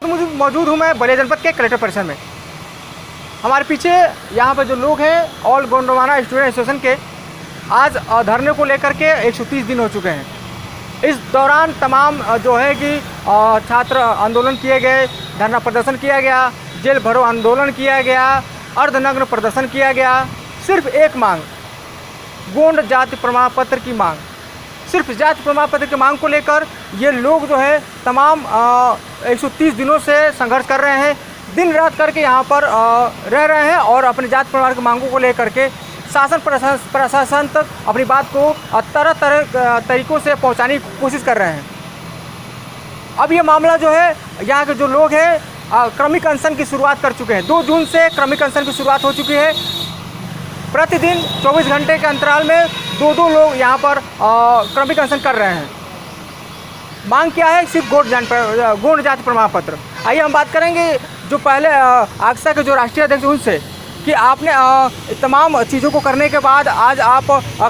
तो मुझे मौजूद हूँ मैं बलिया जनपद के कलेक्टर परिसर में। हमारे पीछे यहाँ पर जो लोग हैं ऑल गोंडवाना स्टूडेंट एसोसिएशन के आज धरने को लेकर के 130 दिन हो चुके हैं। इस दौरान तमाम जो है कि छात्र आंदोलन किए गए, धरना प्रदर्शन किया गया, जेल भरो आंदोलन किया गया, अर्धनग्न प्रदर्शन किया गया। सिर्फ एक मांग, गोंड जाति प्रमाण पत्र की मांग, सिर्फ जाति प्रमाण पत्र की मांग को लेकर ये लोग जो है तमाम 130 दिनों से संघर्ष कर रहे हैं। दिन रात करके यहाँ पर रह रहे हैं और अपनी जाति प्रमाण की मांगों को लेकर के शासन प्रशासन तक अपनी बात को तरह तरह तरीक़ों से पहुँचाने की कोशिश कर रहे हैं। अब ये मामला जो है, यहाँ के जो लोग हैं क्रमिक अनशन की शुरुआत कर चुके हैं। 2 जून से क्रमिक अनशन की शुरुआत हो चुकी है। प्रतिदिन 24 घंटे के अंतराल में 2 लोग यहाँ पर क्रमिक अनशन कर रहे हैं। मांग क्या है? सिर्फ गोंड जाति प्रमाण पत्र। आइए हम बात करेंगे जो पहले आगसा के जो राष्ट्रीय अध्यक्ष उनसे कि आपने तमाम चीज़ों को करने के बाद आज आप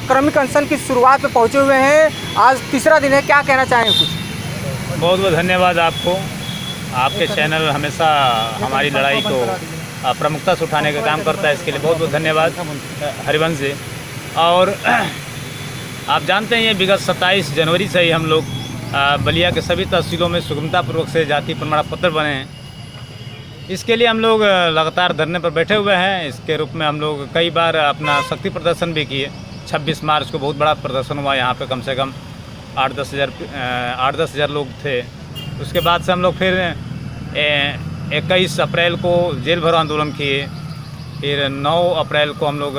क्रमिक अनशन की शुरुआत में पहुँचे हुए हैं। आज तीसरा दिन है, क्या कहना चाहेंगे कुछ? बहुत बहुत धन्यवाद आपको। आपके चैनल हमेशा हमारी लड़ाई को प्रमुखता से उठाने का काम करता है, इसके लिए बहुत बहुत धन्यवाद हरिवंश जी। और आप जानते हैं ये विगत 27 जनवरी से ही हम लोग बलिया के सभी तहसीलों में सुगमतापूर्वक से जाति प्रमाण पत्र बने हैं। इसके लिए हम लोग लगातार धरने पर बैठे हुए हैं। इसके रूप में हम लोग कई बार अपना शक्ति प्रदर्शन भी किए। 26 मार्च को बहुत बड़ा प्रदर्शन हुआ यहाँ पे, कम से कम 8-10 हज़ार लोग थे। उसके बाद से हम लोग फिर 21 अप्रैल को जेल भरो आंदोलन किए। फिर 9 अप्रैल को हम लोग,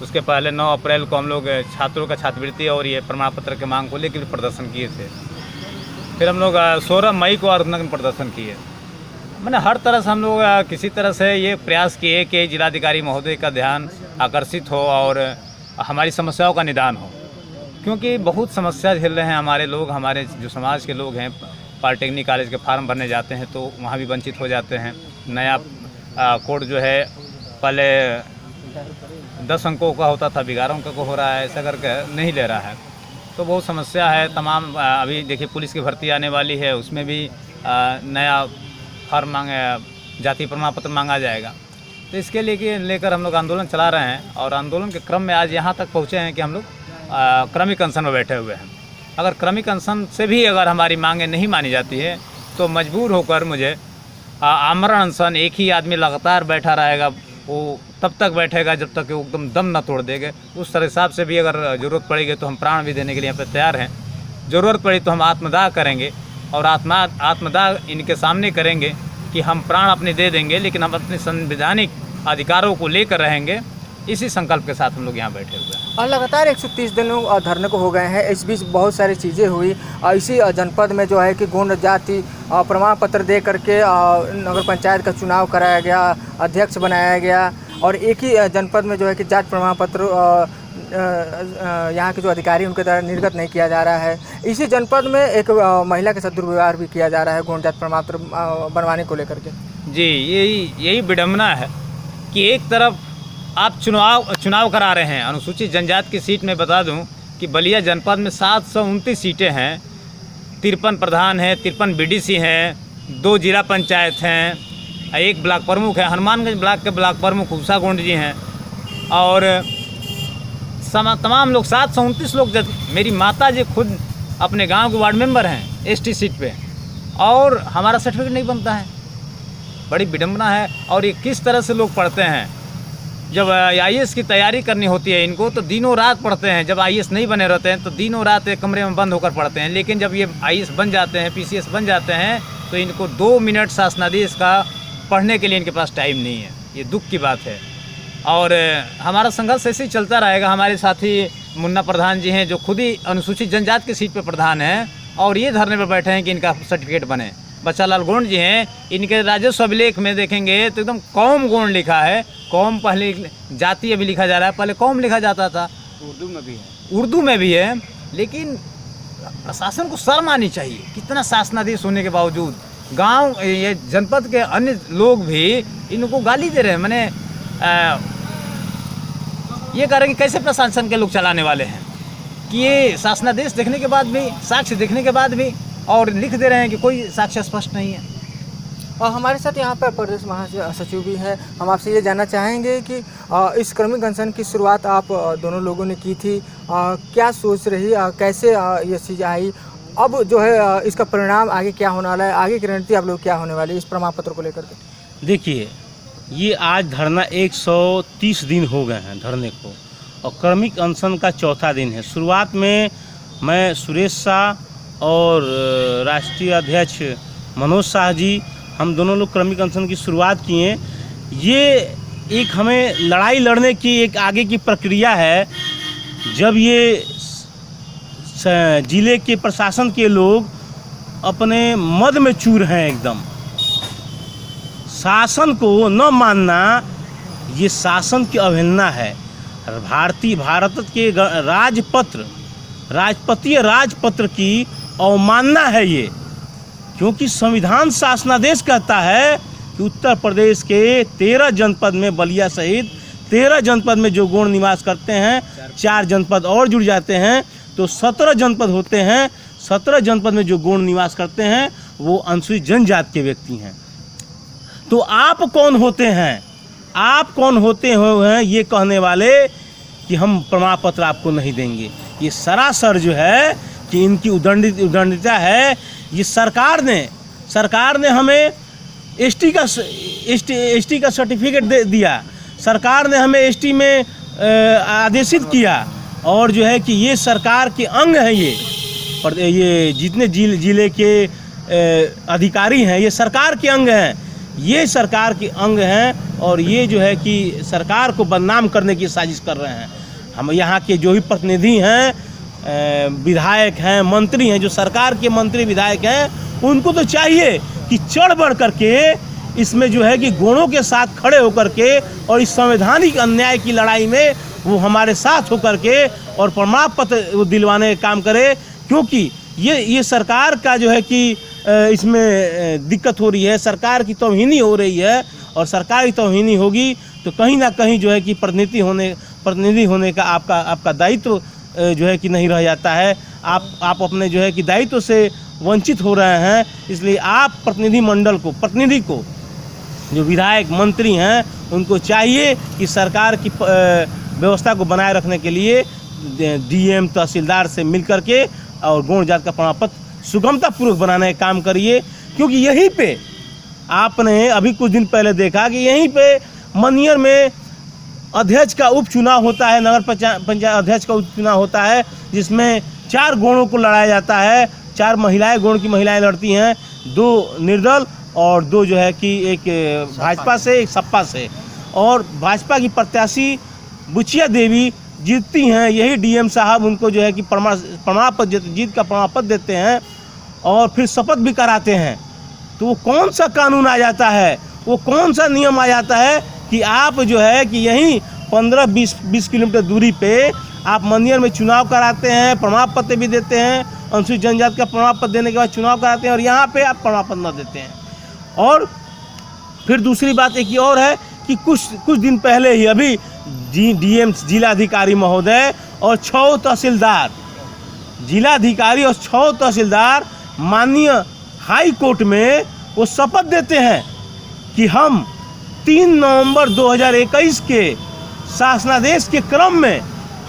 उसके पहले 9 अप्रैल को हम लोग छात्रों का छात्रवृत्ति और ये प्रमाण पत्र के मांग को लेकर भी प्रदर्शन किए थे। फिर हम लोग 16 मई को अर्धनग्न प्रदर्शन किए। मैंने हर तरह से हम लोग किसी तरह से ये प्रयास किए कि जिलाधिकारी महोदय का ध्यान आकर्षित हो और हमारी समस्याओं का निदान हो, क्योंकि बहुत समस्या झेल रहे हैं हमारे लोग। हमारे जो समाज के लोग हैं, पॉलिटेक्निक कॉलेज के फार्म भरने जाते हैं तो वहाँ भी वंचित हो जाते हैं। नया कोड जो है पहले 10 अंकों का होता था, 11 अंकों का हो रहा है, ऐसा करके नहीं ले रहा है। तो बहुत समस्या है तमाम। अभी देखिए पुलिस की भर्ती आने वाली है, उसमें भी नया फार्म मांगे, जाति प्रमाण पत्र मांगा जाएगा। तो इसके लिए लेकर हम लोग आंदोलन चला रहे हैं और आंदोलन के क्रम में आज यहाँ तक पहुँचे हैं कि हम लोग क्रमिक अनशन में बैठे हुए हैं। अगर क्रमिक अनशन से भी अगर हमारी मांगें नहीं मानी जाती है तो मजबूर होकर मुझे आमरण अनशन, एक ही आदमी लगातार बैठा रहेगा, वो तब तक बैठेगा जब तक वो एकदम दम न तोड़ देगा। उस तरह हिसाब से भी अगर ज़रूरत पड़ेगी तो हम प्राण भी देने के लिए यहाँ पर तैयार हैं। ज़रूरत पड़ी तो हम आत्मदाह करेंगे और आत्मदाह इनके सामने करेंगे कि हम प्राण अपने दे देंगे, लेकिन हम अपने संवैधानिक अधिकारों को लेकर रहेंगे। इसी संकल्प के साथ हम लोग यहाँ बैठे हुए हैं। और लगातार 130 दिनों धरने को हो गए हैं। इस बीच बहुत सारी चीज़ें हुई। इसी जनपद में जो है कि गोंड जाति प्रमाण पत्र दे करके नगर पंचायत का चुनाव कराया गया, अध्यक्ष बनाया गया और एक ही जनपद में जो है कि जाति प्रमाण पत्र यहाँ के जो अधिकारी उनके द्वारा निर्गत नहीं किया जा रहा है। इसी जनपद में एक महिला के साथ दुर्व्यवहार भी किया जा रहा है गोंड जाति प्रमाण पत्र बनवाने को लेकर के। जी, यही विडम्बना है कि एक तरफ आप चुनाव करा रहे हैं। अनुसूचित जनजाति की सीट में बता दूं कि बलिया जनपद में 729 सीटें हैं, 53 प्रधान हैं, 53 बीडीसी हैं, 2 जिला पंचायत हैं, 1 ब्लॉक प्रमुख है। हनुमानगंज ब्लॉक के ब्लॉक प्रमुख उषा गोंड जी हैं और तमाम लोग 729 लोग। मेरी माता जी खुद अपने गांव के वार्ड मेंबर हैं एसटी सीट पे और हमारा सर्टिफिकेट नहीं बनता है। बड़ी विडम्बना है। और ये किस तरह से लोग पढ़ते हैं, जब आईएएस की तैयारी करनी होती है इनको तो दिनों रात पढ़ते हैं। जब आईएएस नहीं बने रहते हैं तो दिनों रात एक कमरे में बंद होकर पढ़ते हैं। लेकिन जब ये आईएएस बन जाते हैं, पीसीएस बन जाते हैं तो इनको 2 मिनट शासनादेश का पढ़ने के लिए इनके पास टाइम नहीं है। ये दुख की बात है और हमारा संघर्ष ऐसे ही चलता रहेगा। हमारे साथी मुन्ना प्रधान जी हैं जो खुद ही अनुसूचित जनजाति की सीट पर प्रधान हैं और ये धरने पर बैठे हैं कि इनका सर्टिफिकेट बने। बच्चालाल गोंड जी हैं, इनके राजस्व अभिलेख में देखेंगे तो एकदम कौम गोंड लिखा है। कौम पहले जाति अभी लिखा जा रहा है, पहले कौम लिखा जाता था। उर्दू में भी है। लेकिन प्रशासन को शर्म आनी चाहिए। कितना शासनाधीश होने के बावजूद गांव, ये जनपद के अन्य लोग भी इनको गाली दे रहे हैं। मैंने ये कह रहे हैं कि कैसे प्रशासन के लोग चलाने वाले हैं कि ये शासनादेश देखने के बाद भी, साक्ष्य देखने के बाद भी और लिख दे रहे हैं कि कोई साक्ष्य स्पष्ट नहीं है। और हमारे साथ यहाँ पर प्रदेश महासचिव भी हैं। हम आपसे ये जानना चाहेंगे कि इस क्रमिक अनशन की शुरुआत आप दोनों लोगों ने की थी, क्या सोच रही, कैसे ये चीज़ आई, अब जो है इसका परिणाम आगे क्या होने वाला है, आगे की रणनीति आप लोग क्या होने वाली है इस प्रमाण पत्र को लेकर के? देखिए, ये आज धरना 130 दिन हो गए हैं धरने को, और क्रमिक अनशन का चौथा दिन है। शुरुआत में मैं सुरेश शाह और राष्ट्रीय अध्यक्ष मनोज शाह जी, हम दोनों लोग क्रमिक अनशन की शुरुआत किए। ये एक हमें लड़ाई लड़ने की एक आगे की प्रक्रिया है। जब ये जिले के प्रशासन के लोग अपने मद में चूर हैं, एकदम शासन को न मानना, ये शासन की अवहेलना है। भारत के राजपत्रीय राजपत्र की अवमानना है ये, क्योंकि संविधान शासनादेश कहता है कि उत्तर प्रदेश के 13 जनपद में, बलिया सहित 13 जनपद में जो गौड़ निवास करते हैं, 4 जनपद और जुड़ जाते हैं तो 17 जनपद होते हैं। 17 जनपद में जो गौड़ निवास करते हैं वो अनुसूचित जनजाति के व्यक्ति हैं। तो आप कौन होते हैं, आप कौन होते हैं ये कहने वाले कि हम प्रमाण पत्र आपको नहीं देंगे? ये सरासर जो है कि इनकी उद्दंडता है। ये सरकार ने हमें एसटी का सर्टिफिकेट दिया, सरकार ने हमें एसटी में आदेशित किया, और जो है कि ये सरकार के अंग हैं। ये जितने जिले के अधिकारी हैं ये सरकार के अंग हैं, ये सरकार के अंग हैं, और ये जो है कि सरकार को बदनाम करने की साजिश कर रहे हैं। हम यहाँ के जो भी प्रतिनिधि हैं, विधायक हैं, मंत्री हैं, जो सरकार के मंत्री विधायक हैं, उनको तो चाहिए कि चढ़ बढ़ करके इसमें जो है कि गौड़ों के साथ खड़े होकर के और इस संवैधानिक अन्याय की लड़ाई में वो हमारे साथ होकर के और प्रमाण पत्र दिलवाने का काम करे। क्योंकि ये सरकार का जो है कि इसमें दिक्कत हो रही है, सरकार की तौहीनी हो रही है, और सरकार की तौहीनी होगी तो कहीं ना कहीं जो है कि प्रतिनिधि होने का आपका दायित्व जो है कि नहीं रह जाता है। आप अपने जो है कि दायित्व से वंचित हो रहे हैं। इसलिए आप प्रतिनिधि को जो विधायक मंत्री हैं उनको चाहिए कि सरकार की व्यवस्था को बनाए रखने के लिए डीएम तहसीलदार से मिल करके और गौड़ जात का प्रमाण पत्र सुगमता पूर्वक बनाने का काम करिए। क्योंकि यहीं पे आपने अभी कुछ दिन पहले देखा कि यहीं पे मनियर में अध्यक्ष का उपचुनाव होता है, नगर पंचायत अध्यक्ष का उपचुनाव होता है, जिसमें 4 गौड़ों को लड़ाया जाता है। 4 महिलाएं, गौड़ की महिलाएं लड़ती हैं, 2 निर्दल और 2 जो है कि एक भाजपा से, एक सपा से, और भाजपा की प्रत्याशी बुचिया देवी जीतती हैं। यही डीएम साहब उनको जो है कि प्रमाण पत्र, जीत का प्रमाण पत्र देते हैं और फिर शपथ भी कराते हैं। तो वो कौन सा कानून आ जाता है, वो कौन सा नियम आ जाता है कि आप जो है कि यहीं 15-20 किलोमीटर दूरी पे आप मंदिर में चुनाव कराते हैं, प्रमाण पत्र भी देते हैं, अनुसूचित जनजाति का प्रमाण पत्र देने के बाद चुनाव कराते हैं, और यहाँ पे आप प्रमाण पत्र न देते हैं। और फिर दूसरी बात एक और है कि कुछ दिन पहले ही अभी डीएम जिलाधिकारी महोदय और 6 तहसीलदार, जिलाधिकारी और 6 तहसीलदार माननीय हाई कोर्ट में वो शपथ देते हैं कि हम 3 नवंबर 2021 के शासनादेश के क्रम में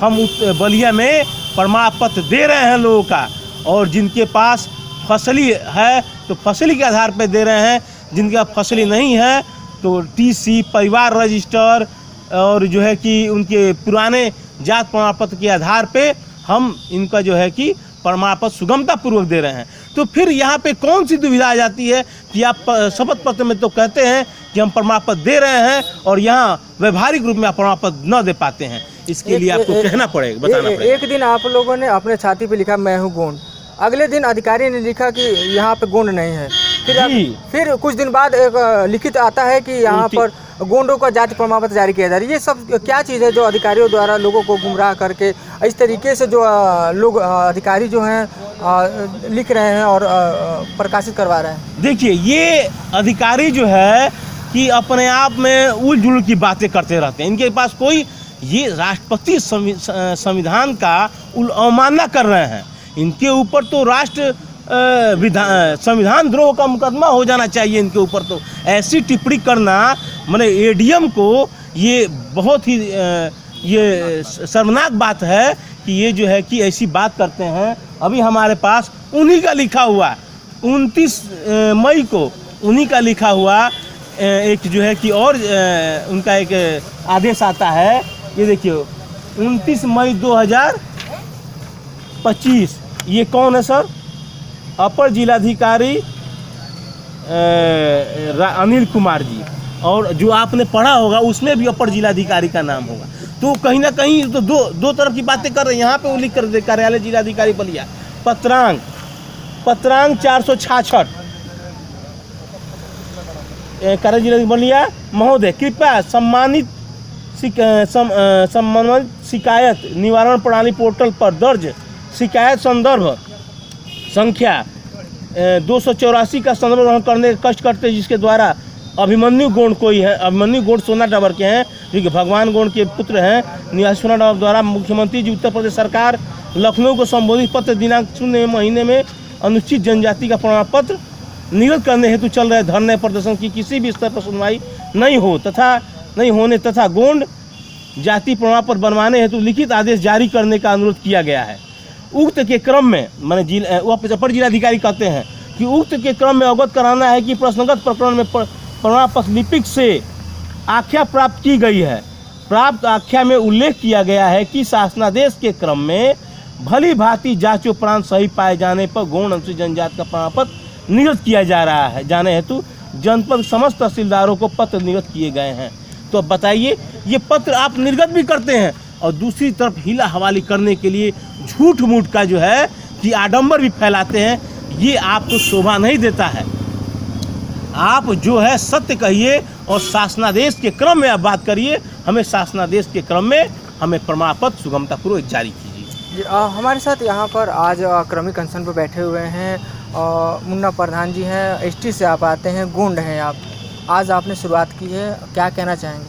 हम बलिया में प्रमाण पत्र दे रहे हैं लोगों का, और जिनके पास फसली है तो फसली के आधार पर दे रहे हैं, जिनके पास फसली नहीं है तो टीसी, परिवार रजिस्टर और जो है कि उनके पुराने जात प्रमाण पत्र के आधार पे हम इनका जो है कि प्रमाण पत्र सुगमता पूर्वक दे रहे हैं। तो फिर यहाँ पे कौन सी दुविधा आ जाती है कि आप शपथ पत्र में तो कहते हैं कि हम प्रमाण पत्र दे रहे हैं और यहाँ व्यवहारिक रूप में आप प्रमाण पत्र न दे पाते हैं। इसके लिए आपको कहना पड़ेगा, बताना पड़ेगा। एक दिन आप लोगों ने अपने छाती पे लिखा मैं हूँ गोंड, अगले दिन अधिकारी ने लिखा कि यहाँ पे गोंड नहीं है, फिर कुछ दिन बाद एक लिखित आता है कि यहाँ पर गोंडों का जाति प्रमाण पत्र जारी किया जा रहा है। ये सब क्या चीज़ है जो अधिकारियों द्वारा लोगों को गुमराह करके इस तरीके से जो लोग अधिकारी जो हैं लिख रहे हैं और प्रकाशित करवा रहे हैं? देखिए, ये अधिकारी जो है कि अपने आप में उलझुल की बातें करते रहते हैं। इनके पास कोई, ये राष्ट्रपति संविधान का अवमानना कर रहे हैं। इनके ऊपर तो संविधान द्रोह का मुकदमा हो जाना चाहिए इनके ऊपर। तो ऐसी टिप्पणी करना माने एडीएम को ये बहुत ही ये शर्मनाक बात है कि ये जो है कि ऐसी बात करते हैं। अभी हमारे पास उन्हीं का लिखा हुआ 29 मई को उन्हीं का लिखा हुआ एक जो है कि और उनका एक आदेश आता है। ये देखिए 29 मई 2025। ये कौन है सर? अपर जिलाधिकारी अनिल कुमार जी। और जो आपने पढ़ा होगा उसमें भी अपर जिलाधिकारी का नाम होगा। तो कहीं ना कहीं तो दो तरफ की बातें कर रहे हैं। यहाँ पे वो लिख कर दे कार्यालय जिलाधिकारी बलिया पत्रांग 466 कार्यालय जिलाधिकारी बलिया महोदय कृपया सम्मानित शिकायत निवारण प्रणाली पोर्टल पर दर्ज शिकायत संदर्भ संख्या 284 का संदर्भ ग्रहण करने का कष्ट करते हैं, जिसके द्वारा अभिमन्यु गोंड कोई है, अभिमन्यु गोंड सोना टावर के हैं, जो कि भगवान गोंड के पुत्र हैं, निवासी सोना टावर द्वारा मुख्यमंत्री जी उत्तर प्रदेश सरकार लखनऊ को संबोधित पत्र दिनांक 0 महीने में अनुसूचित जनजाति का प्रमाण पत्र निरस्त करने हेतु चल रहे धरने प्रदर्शन की किसी भी स्तर पर सुनवाई नहीं होने तथा गोंड जाति प्रमाण पत्र बनवाने हेतु लिखित आदेश जारी करने का अनुरोध किया गया है। उक्त के क्रम में माने अपर जिलाधिकारी कहते हैं कि उक्त के क्रम में अवगत कराना है कि प्रश्नगत प्रकरण में प्रमाण पत्र लिपिक से आख्या प्राप्त की गई है। प्राप्त आख्या में उल्लेख किया गया है कि शासनादेश के क्रम में भली भांति जांच उपरांत सही पाए जाने पर गौण अनुसूचित जनजाति का प्रमाण पत्र निरस्त किया जा रहा है जाने हेतु जनपद समस्त तहसीलदारों को पत्र निर्गत किए गए हैं। तो अब बताइए, ये पत्र आप निर्गत भी करते हैं और दूसरी तरफ हीला हवाली करने के लिए झूठ मूठ का जो है कि आडंबर भी फैलाते हैं। ये आपको शोभा नहीं देता है। आप जो है सत्य कहिए और शासनादेश के क्रम में आप बात करिए। हमें शासनादेश के क्रम में हमें प्रमाण पत्र सुगमतापूर्वक जारी कीजिए। हमारे साथ यहाँ पर आज क्रमिक अनशन पर बैठे हुए हैं मुन्ना प्रधान जी हैं। एसटी से आप आते हैं, गोंड हैं आप, आज आपने शुरुआत की है, क्या कहना चाहेंगे?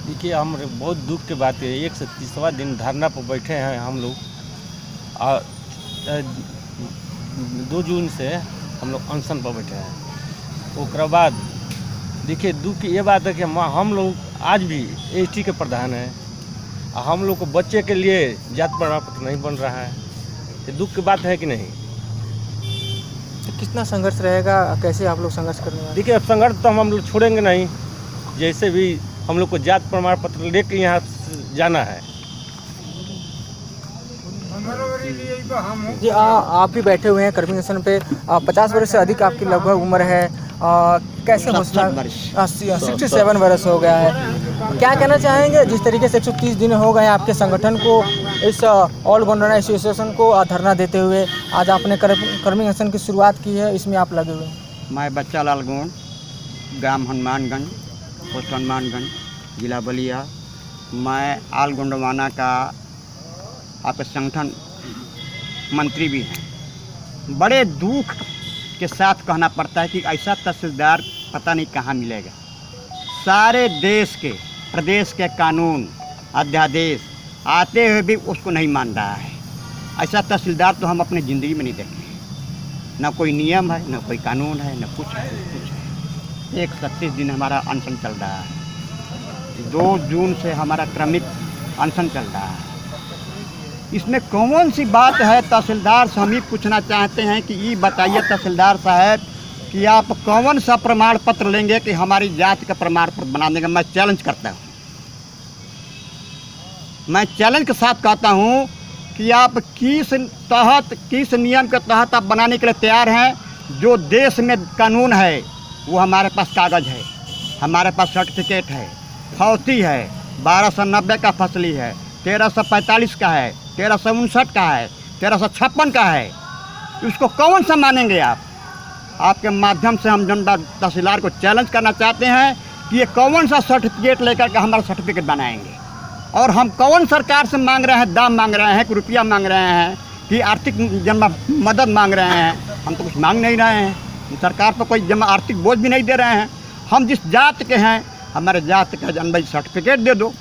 देखिए, हम बहुत दुख की बात है, 130वां दिन धरना पर बैठे हैं हम लोग। 2 जून से हम लोग अनशन पर बैठे हैं। उसके बाद देखिए दुख ये बात है कि हम लोग आज भी एसटी के प्रधान हैं, हम लोग को बच्चे के लिए जात प्रमाण पत्र नहीं बन रहा है। ये दुख की बात है कि नहीं? तो कितना संघर्ष रहेगा, कैसे आप लोग संघर्ष करने वाले? देखिए, संघर्ष तो हम लोग छोड़ेंगे नहीं। जैसे भी हम लोग को जात प्रमाण पत्र लेकर यहाँ जाना है। जी आप भी बैठे हुए हैं क्रमिक अनशन पे। 50 वर्ष से अधिक आपकी लगभग उम्र है। कैसे हौसला 67 वर्ष हो गया है, क्या कहना चाहेंगे? जिस तरीके से 130 दिन हो गए आपके संगठन को, इस ऑल गोंडवाना एसोसिएशन को धरना देते हुए, आज आपने क्रमिक अनशन की शुरुआत की है, इसमें आप लगे हुए हैं। मैं बच्चा लाल गोंड, ग्राम हनुमानगंज, पोस्ट हनुमानगंज, जिला बलिया। मैं ऑल गोंडवाना का आपके संगठन मंत्री भी हैं। बड़े दुख के साथ कहना पड़ता है कि ऐसा तहसीलदार पता नहीं कहाँ मिलेगा। सारे देश के प्रदेश के कानून अध्यादेश आते हुए भी उसको नहीं मान रहा है। ऐसा तहसीलदार तो हम अपनी ज़िंदगी में नहीं देखे। ना कोई नियम है, ना कोई कानून है, ना कुछ है। 130 दिन हमारा अनशन चल रहा है। 2 जून से हमारा क्रमिक अनशन चल रहा है। इसमें कौन सी बात है? तहसीलदार से हम ही पूछना चाहते हैं कि ये बताइए तहसीलदार साहब कि आप कौन सा प्रमाण पत्र लेंगे कि हमारी जाति का प्रमाण पत्र बना देंगे? मैं चैलेंज करता हूँ, मैं चैलेंज के साथ कहता हूँ कि आप किस नियम के तहत आप बनाने के लिए तैयार हैं? जो देश में कानून है वो हमारे पास कागज़ है, हमारे पास सर्टिफिकेट है, फौती है, 1290 का फसली है, 1345 का है, 1359 का है, 1356 का है। उसको कौन सा मानेंगे आप? आपके माध्यम से हम जनता तहसीलदार को चैलेंज करना चाहते हैं कि ये कौन सा सर्टिफिकेट लेकर के हमारा सर्टिफिकेट बनाएंगे? और हम कौन सरकार से मांग रहे हैं? दाम मांग रहे हैं कि रुपया मांग रहे हैं कि आर्थिक मदद मांग रहे हैं? हम तो कुछ मांग नहीं रहे हैं। सरकार पर कोई आर्थिक बोझ भी नहीं दे रहे हैं। हम जिस जात के हैं, हमारे जात का जन्म सर्टिफिकेट दे दो।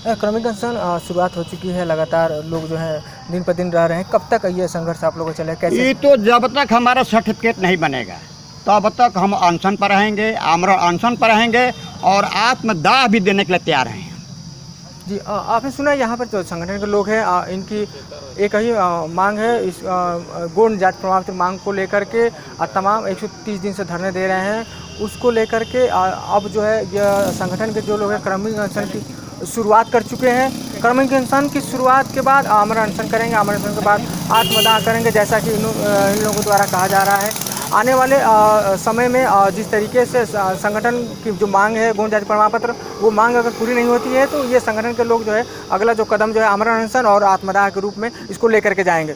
क्रमिक अनशन शुरुआत हो चुकी है, लगातार लोग जो है दिन पर दिन रह रहे हैं, कब तक ये संघर्ष आप लोगों को चलेगा, कैसे? ये तो जब तक हमारा सर्टिफिकेट नहीं बनेगा तब तक हम अनशन पर रहेंगे, आमरण अनशन पर रहेंगे और आत्मदाह भी देने के लिए तैयार हैं। जी आपने सुना यहाँ पर जो संगठन के लोग हैं इनकी एक ही मांग है, इस गौण जाति प्रमाण पत्र मांग को लेकर के तमाम 130 दिन से धरने दे रहे हैं। उसको लेकर के अब जो है यह संगठन के जो लोग हैं क्रमिक अनशन की शुरुआत कर चुके हैं। क्रमिक अनशन की शुरुआत के बाद आमरण अनशन करेंगे, आमरण अनशन के बाद आत्मदाह करेंगे, जैसा कि इन लोगों द्वारा कहा जा रहा है। आने वाले समय में जिस तरीके से संगठन की जो मांग है गौण जाति प्रमाण पत्र, वो मांग अगर पूरी नहीं होती है तो ये संगठन के लोग जो है अगला जो कदम जो है आमरण अनशन और आत्मदाह के रूप में इसको लेकर के जाएंगे।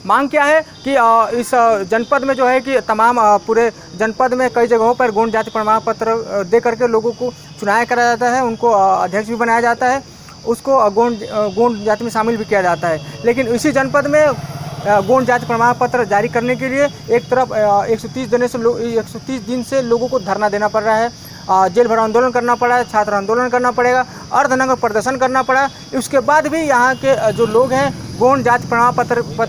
मांग क्या है कि इस जनपद में जो है कि तमाम पूरे जनपद में कई जगहों पर गौण जाति प्रमाण पत्र दे करके लोगों को चुनाव करा जाता है, उनको अध्यक्ष भी बनाया जाता है, उसको गौण जाति में शामिल भी किया जाता है। लेकिन इसी जनपद में गौण जाति प्रमाण पत्र जारी करने के लिए एक तरफ 130 दिन से लोगों को धरना देना पड़ रहा है, जेल भरो आंदोलन करना पड़ा है, छात्र आंदोलन करना पड़ेगा, अर्धनग्न प्रदर्शन करना पड़ा। उसके बाद भी यहाँ के जो लोग हैं गौण जाति प्रमाण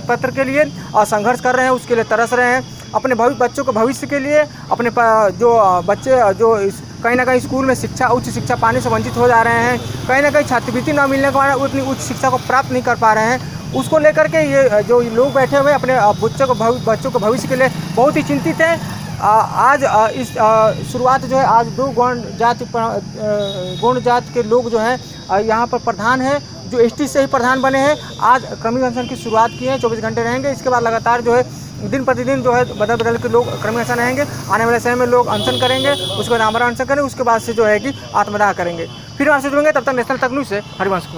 पत्र के लिए संघर्ष कर रहे हैं, उसके लिए तरस रहे हैं। अपने बच्चों के भविष्य के लिए अपने जो बच्चे जो कहीं ना कहीं स्कूल में उच्च शिक्षा पाने से वंचित हो जा रहे हैं, कहीं ना कहीं छात्रवृत्ति न मिलने के कारण उतनी उच्च शिक्षा को प्राप्त नहीं कर पा रहे हैं, उसको लेकर के ये जो लोग बैठे हुए अपने बच्चों के भविष्य के लिए बहुत ही चिंतित हैं। आज इस शुरुआत जो है आज 2 गौण जाति के लोग जो हैं यहाँ पर प्रधान हैं, जो एसटी से ही प्रधान बने हैं, आज क्रमिक अनशन की शुरुआत की है। 24 घंटे रहेंगे, इसके बाद लगातार जो है दिन प्रतिदिन जो है बदल के लोग क्रमिक अनशन रहेंगे। आने वाले समय में लोग अनशन करेंगे, उसके बाद आमरण अनशन करेंगे, उसके बाद से जो है कि आत्मदाह करेंगे। फिर आपसे जुड़ेंगे, तब तक नेशनल तक न्यूज़ से हरिवंश कुमार।